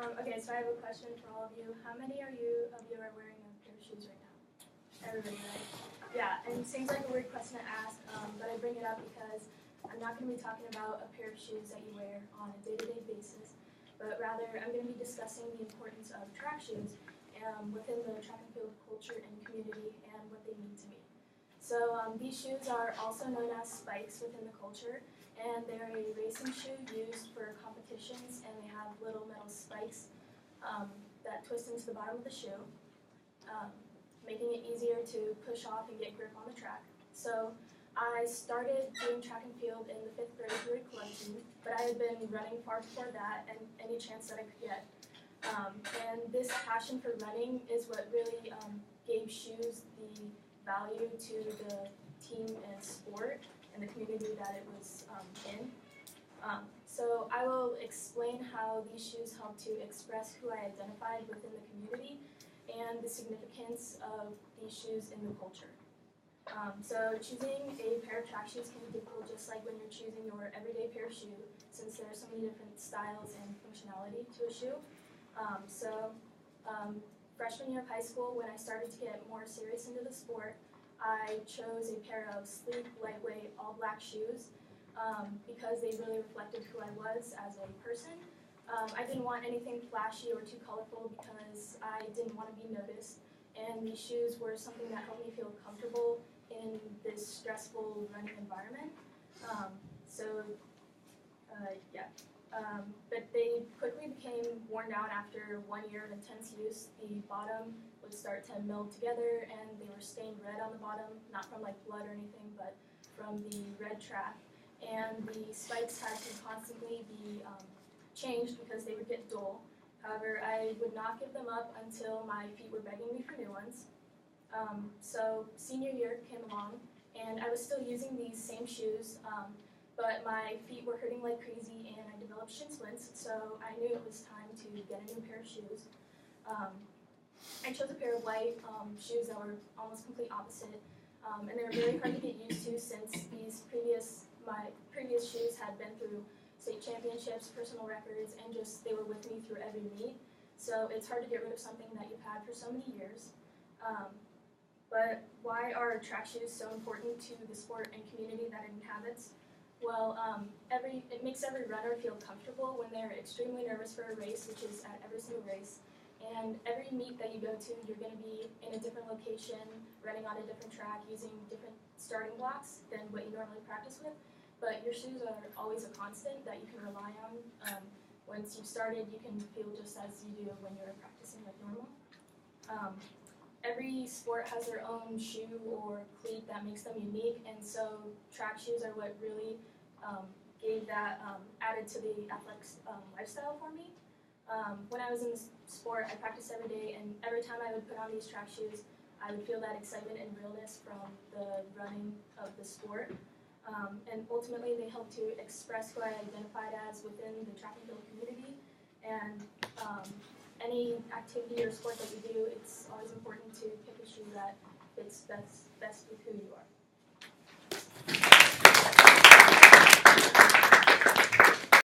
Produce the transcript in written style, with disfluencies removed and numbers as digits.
Okay, so I have a question for all of you. How many of you are wearing a pair of shoes right now? Everybody, right? Yeah, and it seems like a weird question to ask, but I bring it up because I'm not going to be talking about a pair of shoes that you wear on a day-to-day basis, but rather I'm going to be discussing the importance of track shoes within the track and field culture and community and what they mean to me. So these shoes are also known as spikes within the culture, and they're a racing shoe used for competitions, and they have little metal spikes that twist into the bottom of the shoe, making it easier to push off and get grip on the track. So I started doing track and field in the 5th grade through a club team, but I had been running far before that and any chance that I could get. And this passion for running is what really gave shoes the value to the team and sport and the community that it was in. So I will explain how these shoes help to express who I identified within the community and the significance of these shoes in the culture. So choosing a pair of track shoes can be difficult, just like when you're choosing your everyday pair of shoe, since there are so many different styles and functionality to a shoe. Freshman year of high school, when I started to get more serious into the sport, I chose a pair of sleek, lightweight, all-black shoes because they really reflected who I was as a person. I didn't want anything flashy or too colorful because I didn't want to be noticed, and these shoes were something that helped me feel comfortable in this stressful running environment. But they quickly became worn down after 1 year of intense use. The bottom would start to meld together, and they were stained red on the bottom, not from like blood or anything, but from the red track. And the spikes had to constantly be changed because they would get dull. However, I would not give them up until my feet were begging me for new ones. So senior year came along, and I was still using these same shoes, but my feet were hurting like crazy, and I developed shin splints, so I knew it was time to get a new pair of shoes. I chose a pair of white shoes that were almost complete opposite, and they were really hard to get used to since my previous shoes had been through state championships, personal records, and just they were with me through every meet. So it's hard to get rid of something that you've had for so many years. But why are track shoes so important to the sport and community that it inhabits? Well, it makes every runner feel comfortable when they're extremely nervous for a race, which is at every single race. And every meet that you go to, you're going to be in a different location, running on a different track, using different starting blocks than what you normally practice with. But your shoes are always a constant that you can rely on. Once you've started, you can feel just as you do when you're practicing like normal. Every sport has their own shoe or cleat that makes them unique, and so track shoes are what really gave that added to the athletics lifestyle for me. When I was in the sport, I practiced every day, and every time I would put on these track shoes, I would feel that excitement and realness from the running of the sport. And ultimately, they help to express who I identified as within the track and field community. And any activity or sport that you do, it's always important to pick a shoe that fits best with who you are.